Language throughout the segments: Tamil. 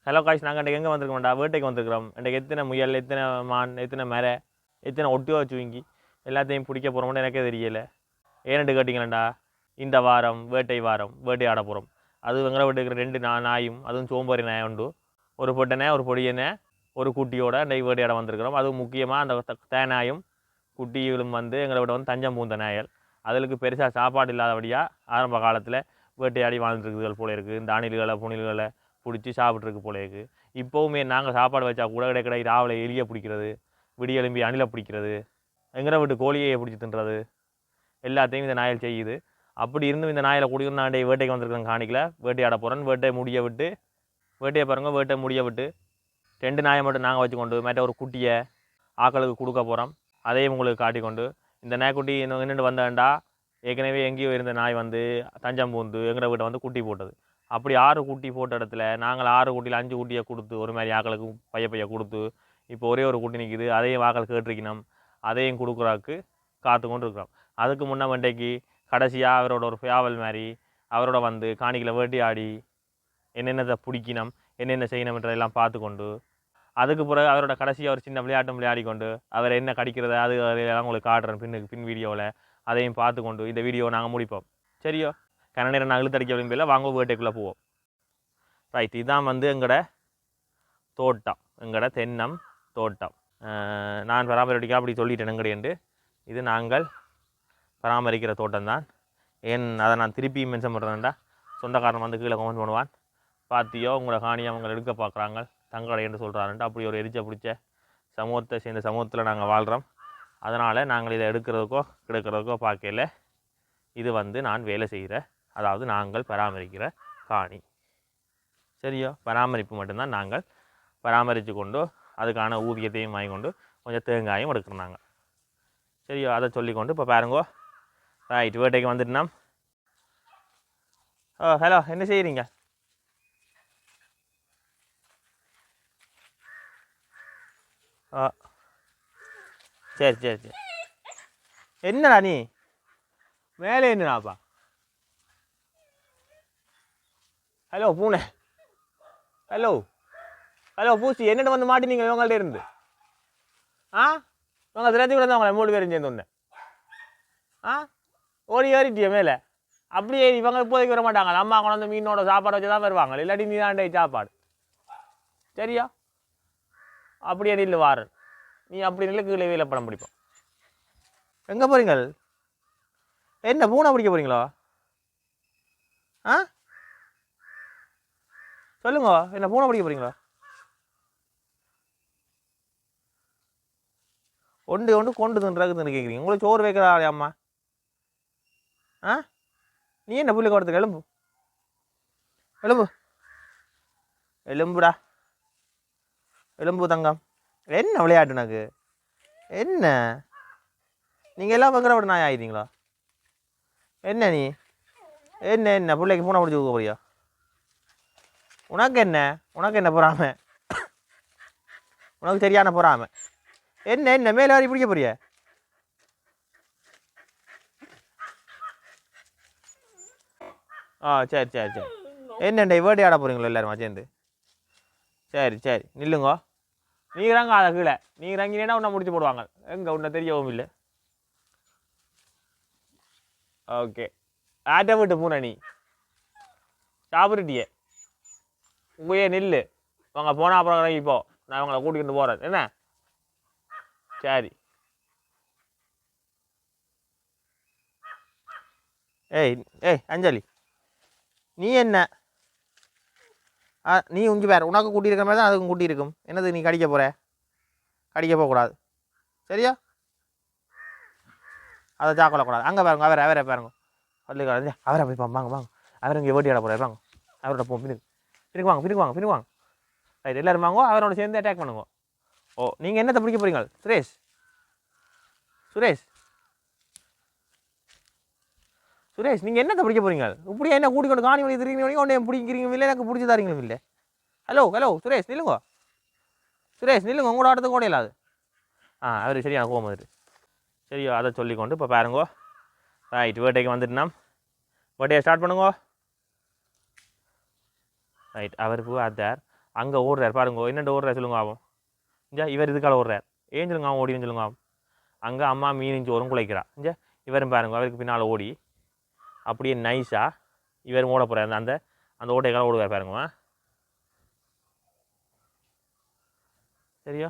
ஹலோ காய்ஸ், நாங்கள் இன்றைக்கு எங்கே வந்திருக்கோம்டா? வேட்டைக்கு வந்திருக்கிறோம். இன்றைக்கு எத்தனை முயல், எத்தனை மான், எத்தனை மரை, எத்தனை ஒட்டியோ வச்சுவிங்கி எல்லாத்தையும் பிடிக்க போகிறோம்னு எனக்கே தெரியலை. ஏன்னு கேட்டிங்களேண்டா, இந்த வாரம் வேட்டை வாரம், வேட்டையாட போகிறோம். அது எங்களை வீட்டு இருக்கிற 2 நாயும், அதுவும் சோம்பேறி நாய் உண்டு. ஒரு பொட்டனை, ஒரு பொடியனை, ஒரு குட்டியோட இன்றைக்கு வேட்டையாட வந்திருக்கிறோம். அதுவும் முக்கியமாக அந்த தேனாயும் குட்டிகளும் வந்து எங்களை விட வந்து தஞ்சம் பூந்த நாயல். அதுக்கு பெருசாக சாப்பாடு இல்லாதபடியாக ஆரம்ப காலத்தில் வேட்டையாடி வாழ்ந்துருக்குதுகள் போல இருக்குது. இந்த அணில்களை புனில்களை பிடிச்சி சாப்பிட்ருக்கு போல இருக்குது. இப்போவுமே நாங்கள் சாப்பாடு வச்சா கூட கிடை ராவில் எலியை பிடிக்கிறது, விடிய எலும்பி அணிலை பிடிக்கிறது, எங்களை விட்டு கோழியை பிடிச்சி தின்றது எல்லாத்தையும் இந்த நாயல் செய்யுது. அப்படி இருந்தும் இந்த நாயில் குடிக்கிற நான் வேட்டைக்கு வந்திருக்கிறேன். காணிக்கல வேட்டையாட போகிறேன். வேட்டையை முடிய விட்டு வேட்டையை பாருங்க, வேட்டை முடிய விட்டு 2 நாயை மட்டும் நாங்கள் வச்சுக்கொண்டு மற்ற ஒரு குட்டியை ஆக்களுக்கு கொடுக்க போகிறோம். அதையும் உங்களுக்கு காட்டிக்கொண்டு இந்த நாய்க்குட்டி இன்னும் வந்தேன்டா. ஏற்கனவே எங்கேயோ இருந்த நாய் வந்து தஞ்சம் பூந்து எங்களை வீட்டை வந்து குட்டி போட்டது. அப்படி 6 குட்டி போட்ட இடத்துல நாங்கள் 6 குட்டியில் 5 குட்டியை கொடுத்து ஒரு மாதிரி ஆக்களுக்கு பைய கொடுத்து இப்போ ஒரே ஒரு குட்டி நிற்கிது. அதையும் ஆக்கள் கேட்டிருக்கணும். அதையும் கொடுக்குறாக்கு காத்து கொண்டு இருக்கிறோம். அதுக்கு முன்னே வண்டைக்கு கடைசியாக அவரோட ஒரு ஃபேவல் மாதிரி அவரோட வந்து காணிக்கில் வேட்டையாடி என்னென்னதை பிடிக்கணும், என்னென்ன செய்யணும்ன்றதெல்லாம் பார்த்து கொண்டு அதுக்கு பிறகு அவரோட கடைசியாக ஒரு சின்ன விளையாட்டும் விளையாடி கொண்டு அவர் என்ன கடிக்கிறது அது அதெல்லாம் உங்களுக்கு காட்டுறேன் பின் வீடியோவில். அதையும் பார்த்து கொண்டு இந்த வீடியோவை நாங்கள் முடிப்போம். சரியோ? கன நேரம் நான் இழுத்தடிக்க விரும்பல. வாங்க வேட்டைக்குள்ளே போவோம். ரைட், இதுதான் வந்து எங்களோட தோட்டம், எங்களோட தென்னம் தோட்டம். நான் பராமரிக்க அப்படி சொல்லிட்டேன் எங்கடையண்டு. இது நாங்கள் பராமரிக்கிற தோட்டம் தான். ஏன் அதை நான் திருப்பி மென்ஷன் பண்ணுறேன்டா, சொந்தக்காரன் வந்து கீழே கமெண்ட் பண்ணுவான், பார்த்தியோ உங்களை காணியை அவங்க எடுக்க பார்க்குறாங்க தங்கடை என்று சொல்கிறாருன்ட்டு. அப்படி ஒரு எரிச்ச பிடிச்ச சமூகத்தை சேர்ந்த சமூகத்தில் நாங்கள் வாழ்கிறோம். அதனால் நாங்கள் இதை எடுக்கிறதுக்கோ கிடைக்கிறதுக்கோ பார்க்கல. இது வந்து நான் வேலை செய்கிற, அதாவது நாங்கள் பராமரிக்கிற காணி. சரியோ? பராமரிப்பு மட்டும்தான். நாங்கள் பராமரித்து கொண்டு அதுக்கான ஊதியத்தையும் வாங்கி கொண்டு கொஞ்சம் தேங்காயும் எடுக்கிறோம் நாங்கள். சரியோ? அதை சொல்லிக்கொண்டு இப்போ பாருங்கோ. ரைட், வேட்டைக்கு வந்துட்டுனா. ஹலோ, என்ன செய்கிறீங்க? சரி சரி சரி. என்னடா நீ மேலே என்னடாப்பா? ஹலோ பூனை, ஹலோ ஹலோ பூசி, என்னென்ன வந்து மாட்டினீங்க இவங்கள்ட்ட இருந்து? இவங்க திரட்டி கூட தான் அவங்கள 3 பேரும் சேர்ந்து ஒன்று ஓடி ஏறிட்டிய மேலே. அப்படியே இவங்க இப்போதைக்கு வர மாட்டாங்க. அம்மா கொண்டு மீனோட சாப்பாடு வச்சு தான் வருவாங்க. இல்லாட்டி நீ தாண்டே சாப்பாடு. சரியா? அப்படியே நில்லு வாரன். நீ அப்படி நில்லு, கீழே வேலை படம் பிடிப்போம். எங்கே போகிறீங்கள்? என்ன பூனை பிடிக்க போகிறீங்களோ? சொல்லுங்க, என்ன பூனை பிடிக்க போகிறீங்களா? ஒன்று கொண்டு தின்றாக்குன்னு கேட்குறீங்க. உங்களுக்கு சோறு வைக்கிறா அம்மா? நீ என்ன புள்ளி கொடுத்துக்க? எலும்பு எலும்பு எலும்புடா, எலும்பு தங்கம். என்ன விளையாட்டு எனக்கு? என்ன நீங்கள் எல்லாம் வைக்கிற விட நாய் ஆகிட்டீங்களா? என்ன நீ என்ன பிள்ளைக்கு பூனை பிடிச்சி கொடுக்க போறியா? உனக்கு என்ன பொறாம? உனக்கு சரியான பொறாம. என்ன மேலே வாரி பிடிக்க போறிய? சரி சரி சரி. என்னண்டா வேட்டையாட போகிறீங்களோ எல்லாருமா சேர்ந்து? சரி சரி, நில்லுங்கோ. நீங்கள் தாங்க அதை கீழே நீங்கள் இறங்கினேன்னா உன்னை முடிச்சு போடுவாங்க. எங்கே உன்னை தெரியவும் இல்லை. ஓகே, ஆட்டை விட்டு பூனை நீ சாப்பிட்டுட்டியே. உங்களையே நில்லு. அவங்க போனால் அப்புறம் இறங்கிப்போ. நான் அவங்கள கூட்டிகிட்டு போகிறேன். என்ன? சரி. ஏய் அஞ்சலி, நீ என்ன? நீ உஞ்சி பேர் உனக்கு கூட்டி இருக்கிற மாதிரி தான் அதுக்கும் கூட்டி இருக்கும். என்னது நீ கடிக்க போகிற? கடிக்க போகக்கூடாது. சரியா? அதை சாக்கொள்ளக்கூடாது. அங்கே பாருங்க, அவரை பாருங்க. பள்ளிக்காரன் அவரை போய் வாங்க. அவர் இங்கே வேட்டையாட போகிறார். வாங்க, அவரோட போ. பின்னுக்கு வாங்க. ரைட், எல்லோரும் வாங்க. அவரோட சேர்ந்து அட்டாக் பண்ணுங்க. நீங்கள் என்னத்தை பிடிக்க போகிறீங்க? சுரேஷ், நீங்கள் என்னத்தை பிடிக்க போகிறீங்க? இப்படியே என்ன கூட்டிக்கொண்டு காணி வழி திரும்பி ஒன்றே பிடிக்கிறீங்க இல்லை? எனக்கு பிடிச்சி தரீங்களும் இல்லை. ஹலோ சுரேஷ் நில்லுங்க. உங்களோட ஆட்டத்துக்கு கூட இல்லாது. அவர் சரியா கோவம் வந்துட்டு. சரியோ? அதை சொல்லிக்கொண்டு இப்போ பாருங்கோ. ரைட், வேட்டைக்கு வந்துட்டுனா வேட்டையை ஸ்டார்ட் பண்ணுங்க. ரைட், அவர் பூ ஆத்தார். அங்கே ஓடுறார் பாருங்க, என்னென்று ஓடுறார் சொல்லுங்க ஆகும். இஞ்சா இவர் இதுக்கால ஓடுறார், ஏன் சொல்லுங்க அவன் ஓடின்னு சொல்லுங்க ஆகும். அங்கே அம்மா மீன் சோறும் குலைக்கிறா. இஞ்சா இவரும் பாருங்க, அவருக்கு பின்னால் ஓடி அப்படியே நைஸாக இவரும் ஓட போகிறார். அந்த அந்த ஓட்டைக்கால ஓடுவார் பாருங்க. சரியா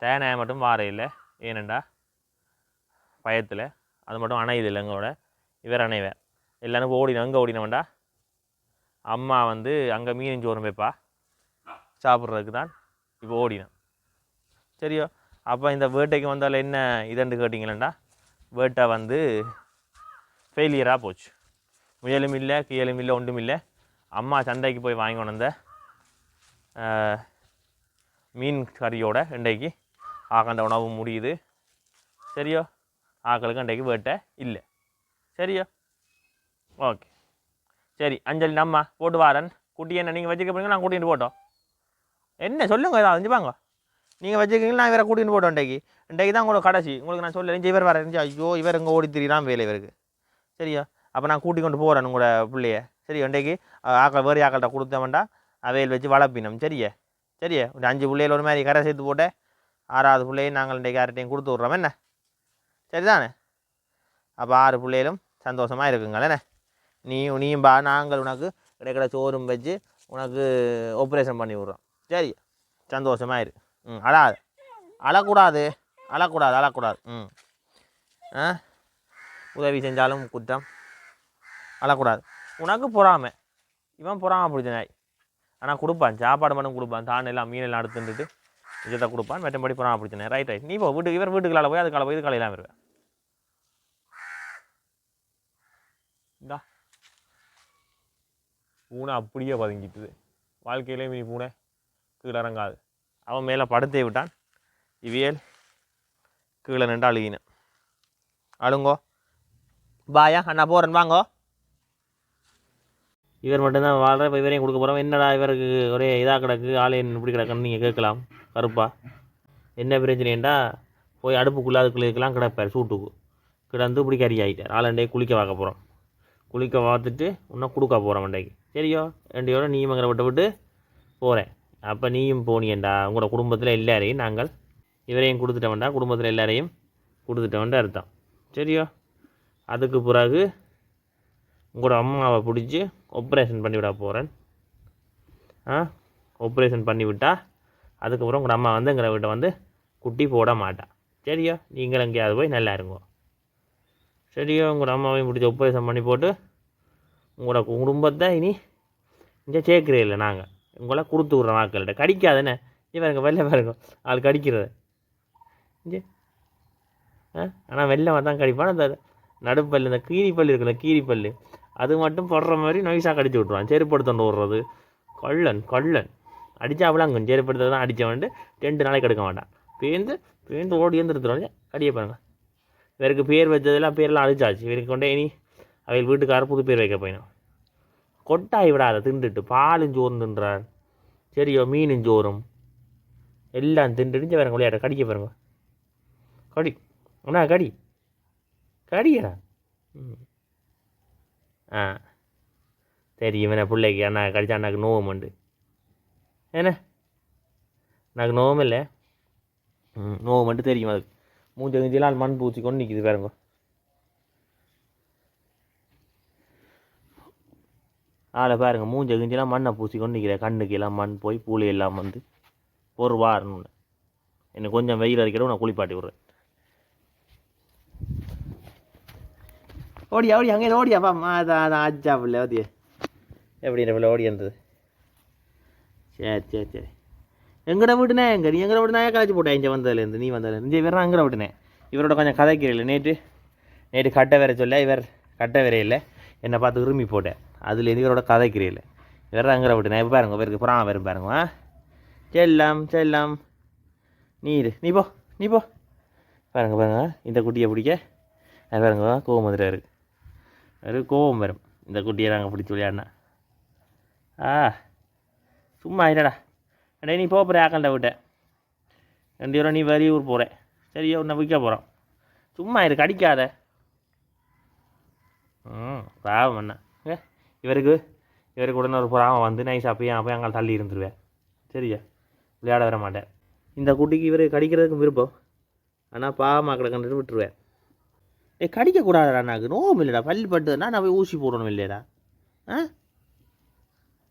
தேனாய மட்டும் வார இல்லை, ஏனண்டா பயத்தில் அது மட்டும் அணையுது இல்லை எங்களோட. இவர் அணைவேன் எல்லாரும் ஓடினோம். எங்கே ஓடினவன்டா அம்மா வந்து அங்கே மீன் சோறும் வைப்பா சாப்பிட்றதுக்கு தான் இப்போ ஓடினேன். சரியோ அப்போ இந்த வேட்டைக்கு வந்தால் என்ன இதண்டு கேட்டிங்களேண்டா, வேட்டை வந்து ஃபெயிலியராக போச்சு. முயலும் இல்லை கீழலும் இல்லை ஒன்றும் இல்லை. அம்மா சந்தைக்கு போய் வாங்கி கொண்டு வந்த மீன் கறியோட இன்றைக்கு ஆக்கண்ட உணவு முடியுது. சரியோ ஆக்களுக்கு இன்றைக்கு வேட்டை இல்லை. சரியோ ஓகே சரி. அஞ்சலி நம்ம போட்டு வாரன் குட்டி என்ன நீங்கள் வச்சுக்க போறீங்க, நான் கூட்டிகிட்டு போட்டோம். என்ன சொல்லுங்க ஏதாவது அஞ்சுப்பாங்க நீங்கள் வச்சுக்கிங்களா, நான் இவரை கூட்டிகிட்டு போட்டோம். இன்றைக்கு தான் உங்களுக்கு கடைசி. உங்களுக்கு நான் சொல்ல இவர் வர இருந்துச்சு. ஐயோ இவர் இங்கே ஓடி திரியிறான் வேலை இவருக்கு. சரியா அப்போ நான் கூட்டி கொண்டு போகிறேன் உங்களோட பிள்ளைய. சரி இன்றைக்கு ஆக்கள் வேறு ஆக்கள்கிட்ட கொடுத்தவன்டா அவையில் வச்சு வளர்ப்பினோம். சரியா சரியா ஒரு 5 பிள்ளைகள் ஒரு மாதிரி கரை சேர்த்து போட்டேன். 6வது பிள்ளையும் நாங்கள் இன்றைக்கு யார்கிட்டையும் கொடுத்து விட்றோம். என்ன சரிதானே? அப்போ 6 பிள்ளைகளும் சந்தோஷமாக இருக்குங்களே. என்ன நீயும் பா, நாங்கள் உனக்கு கிடைக்கிற சோறும் வச்சு உனக்கு ஆப்ரேஷன் பண்ணி விட்றோம். சரி சந்தோஷமாக இரு. அழாது அழக்கூடாது அழக்கூடாது அழக்கூடாது. உதவி செஞ்சாலும் குற்றம், அழக்கூடாது. உனக்கு பொறாமை, இவன் பொறாமை பிடிச்ச நாய். ஆனால் கொடுப்பான் சாப்பாடு மட்டும் கொடுப்பான், தான் எல்லாம் மீனெல்லாம் எடுத்துட்டு இதை கொடுப்பான். மற்றபடி பொறாமை பிடிச்ச நாய். Right right. நீ இப்போ வீட்டுக்கு இவர் வீட்டுக்குள்ளால போய் அதுக்கால போய் இது காலையெல்லாம் வருவேன். இந்தா பூனை அப்படியே பதுங்கிட்டுது. வாழ்க்கையிலே மீன் பூனை கீழே இறங்காது. அவன் மேலே படுத்தே விட்டான். இவியல் கீழே நின்று அழுகின. அழுங்கோ பாயா அண்ணா போகிறேன் வாங்கோ. இவர் மட்டும்தான் வாழ்கிற, இப்போ இவரையும் கொடுக்க போகிறோம். என்னடா இவருக்கு ஒரே இதாக கிடக்கு, ஆளே இப்படி கிடக்குன்னு நீங்கள் கேட்கலாம். கருப்பா என்ன பிரச்சனைண்டா, போய் அடுப்புக்குள்ளே அதுக்குள்ளேக்கெல்லாம் கிடப்பார். சூட்டுக்கு கிடந்து இப்படி கறி ஆகிட்டார். ஆளண்டே குளிக்க பார்க்க போகிறோம். குளிக்க பார்த்துட்டு இன்னும் கொடுக்க போகிறோம் மண்டைக்கு. சரியோ ரெண்டையோட நீயும் அங்கே விட்டு போகிறேன். அப்போ நீயும் போனியண்டா உங்களோட குடும்பத்தில் எல்லாரையும் நாங்கள் இவரையும் கொடுத்துட்டோம்டா, குடும்பத்தில் எல்லாரையும் கொடுத்துட்டோம்டா அர்த்தம். சரியோ அதுக்கு பிறகு உங்களோட அம்மாவை பிடிச்சி ஆப்ரேஷன் பண்ணிவிட போகிறேன். ஆப்ரேஷன் பண்ணிவிட்டா அதுக்கப்புறம் உங்களோட அம்மா வந்து எங்களை வீட்டை வந்து குட்டி போட மாட்டான். சரியோ நீங்கள் எங்கேயாவது போய் நல்லா இருங்கோ. சரியோ உங்களோட அம்மாவையும் பிடிச்சி ஆப்ரேஷன் பண்ணி போட்டு உங்களோட குடும்பத்தை இனி இங்கே சேர்க்கிறே இல்லை. நாங்கள் உங்களை கொடுத்து விட்றோம். ஆக்கள்கிட்ட கடிக்காதுன்னு இவருங்க வெளில பாருங்க ஆள் கடிக்கிறது இங்கே. ஆனால் வெள்ளை தான் கடிப்பான். அந்த நடுப்பல் இந்த கீரிப்பல் இருக்குல்ல, கீரிப்பல் அது மட்டும் படுற மாதிரி நொய்ஸாக கடிச்சு விட்ருவான். செருப்படுத்தொண்டு விட்றது கள்ளன் கள்ளன். அடித்தா அவ்வளோங்க செருப்படுத்த தான் அடித்தவன்ட்டு 2 நாளைக்கு எடுக்க மாட்டான். பேந்து ஓடி எழுந்துருத்துருவாங்க. கடியை பாருங்க. இவருக்கு பேர் வச்சதெல்லாம் பேரெல்லாம் அழிச்சாச்சு. இவருக்கு கொண்டே இனி அவையில் வீட்டுக்கார புது பேர் வைக்க போயிடும். கொட்டாய் விடாத திண்டுட்டு பாலும் சோறும் தின்றார். சரியோ மீனும் சோறும் எல்லாம் திண்டுட்டு வேறு விளையாட கடிக்க பாருங்க. கடி அண்ணா கடி கடியா. சரி இவனை பிள்ளைக்கு அண்ணா கடிச்சா அண்ணாக்கு நோவும் உண்டு. என்ன எனக்கு நோவும் இல்லை, நோவு மட்டும் தெரியும். அதுக்கு மூஞ்ச கிஞ்செல்லாம் மண் பூச்சி கொண்டு நிற்கிது பாருங்க. ஆளை பாருங்க மூஞ்ச கிஞ்செல்லாம் மண்ணை பூச்சி கொண்டு நிற்கிற. கண்ணுக்கு எல்லாம் மண் போய் பூலி எல்லாம் வந்து ஒரு வாரணுன்னு எனக்கு கொஞ்சம் வெயில் அடிக்கிற நான் குளிப்பாட்டி விட்றேன். ஓடியா ஓடி அங்கே ஓடியாப்பா அதான் ஆச்சா பிள்ளை ஓதிய எப்படின்ற பிள்ளை ஓடி இருந்தது. சரி சரி சரி எங்கட விட்டுனே எங்கே நீ எங்கட விட்டுனா கதைச்சி போட்டேன். இங்கே வந்ததுலேருந்து நீ வந்ததுலேருந்து இங்கே வேறு எங்கட விட்டுனேன். இவரோட கொஞ்சம் கதைக்கிறீங்கள. நேற்று கட்டை வேற சொல்ல இவர் கட்டை வேற இல்லை என்னை பார்த்து விரும்பி போட்டேன். அதுலேருந்து இவரோட கதைக்கிறீங்கள வேறு அங்கே விட்டுனேன். இப்போ பாருங்க இவருக்கு புறாம வரும் பாருங்க. செல்லாம் செல்லாம் நீ போ பாருங்க பாருங்க இந்த குட்டியை பிடிக்க பாருங்க கோவம் வந்துட்டு இருக்கு. அது கோவம் வரும் இந்த குட்டியை நாங்கள் பிடிச்சி விளையாடினா. சும்மா இல்லைடா அடே நீ போகிற ஆக்கண்ட விட்டேன் 2 ரூபா நீ வெளியூர் போகிறேன். சரியா உன்னை விற்க போகிறோம். சும்மா இருக்கு அடிக்காத. பாவம் அண்ணா இவருக்கு உடனே ஒரு புறாம வந்து நைஸ் அப்பயும் அங்கே தள்ளி இருந்துருவேன். சரியா விளையாட வர மாட்டேன். இந்த குட்டிக்கு இவர் கடிக்கிறதுக்கும் விருப்பம், ஆனால் பாவமாக்களை கண்டுட்டு விட்டுருவேன். கடிக்கக்கூடாதுடா, எனக்கு நோவும் இல்லைடா, பல்லு பட்டுன்னா நான் போய் ஊசி போடணும் இல்லையடா. ஆ